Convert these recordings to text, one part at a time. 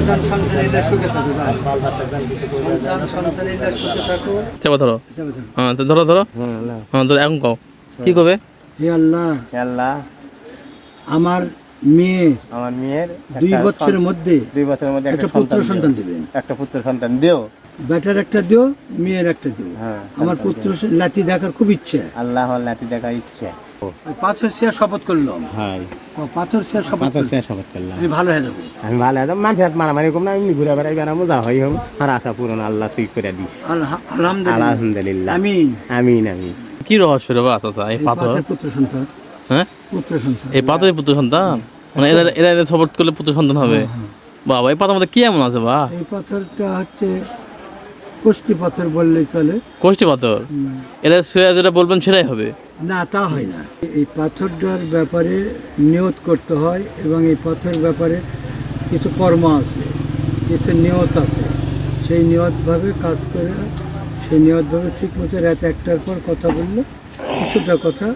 সন্তান সন্তানিরা সুখে থাকো, সন্তান সন্তানিরা সুখে থাকো। চাপা ধরো, হ্যাঁ তো ধরো ধরো, হ্যাঁ তো এখন কও কি করবে? হে আল্লাহ, আল্লাহ আমার মেয়ের 2 বছরের মধ্যে একটা পুত্র সন্তান দিবেন। একটা পুত্র সন্তান দিও, বেটার একটা দিও, মেয়ের একটা দিও। হ্যাঁ, আমার পুত্র লাতি দেখার খুব ইচ্ছে। আল্লাহ নাতি দেখার ইচ্ছা। পাথর শেয়ার শপথ করলাম, হ্যাঁ, পাথর শেয়ার শপথ শপথ করলাম আমি ভালো হয়ে যাবো। আমি ভালো একদম মানুষের হাত মারামারি কম না, এমনি ঘুরে বেড়াই বেড়াবো, যা হয় হোক আর আশা পূরণ আল্লাহ তুই করে দিস। আলহামদুলিল্লাহ, আলহামদুলিল্লাহ, আমিন আমিন আমিন। কি রহস্য রে বা চাচা এই পাথর? পুত্র সন্তান, হ্যাঁ পুত্র সন্তান, এই পাথরের পুত্র সন্তান, মানে এরা এরা এরা সাপোর্ট করলে পুত্র সন্তান হবে। বাবা এই পাথর মধ্যে কি এমন আছে বা? এই পাথরটা হচ্ছে কোষ্ঠী পাথর বললেই চলে। কোষ্ঠী পাথর, এরা শুয়ে যেটা বলবেন সেটাই হবে? না, তা হয় না। এই পাথরটার ব্যাপারে নিয়ত করতে হয়, এবং এই পাথর ব্যাপারে কিছু কর্ম আছে, কিছু নিয়ত আছে। সেই নিয়তভাবে কাজ করে, সেই নিয়তভাবে ঠিক মতো রাত 1টার পর কথা বললে কিছুটা কথা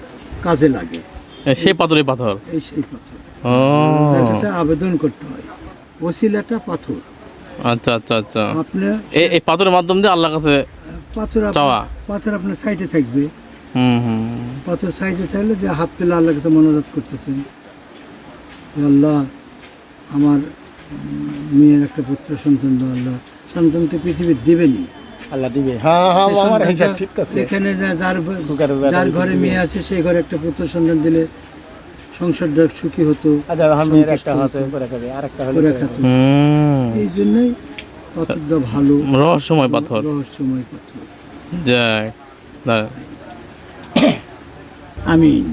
কাজে লাগে। সেই পাথরের পাথর, এই সেই পাথর ও তার কাছে আবেদন করতে হয়। ওসিলাটা পাথর। আচ্ছা আচ্ছা আচ্ছা, আপনি এই পাথরের মাধ্যম দিয়ে আল্লাহর কাছে চাওয়া। পাথর আপনার সাইডে থাকবে। হুম, পাথর সাইডে থাকলে যে হাত তুলে আল্লাহর কাছে মনোজাত করতেছেন, আল্লাহ আমার মেয়ের একটা পুত্র সন্তান দাও। আল্লাহ সন্তান তো পৃথিবীর দেবেনি, আল্লাহ দিবে। হ্যাঁ হ্যাঁ, আমার হিসাব ঠিক আছে। এখানে যার ঘরে মেয়ে আছে সেই ঘরে একটা পুত্র সন্তান দিলে সংসারটা সুখী হতো। এই জন্যই পাথরটা ভালো, রহস্যময় পাথর, রহস্যময় পাথর। যাক আমিন।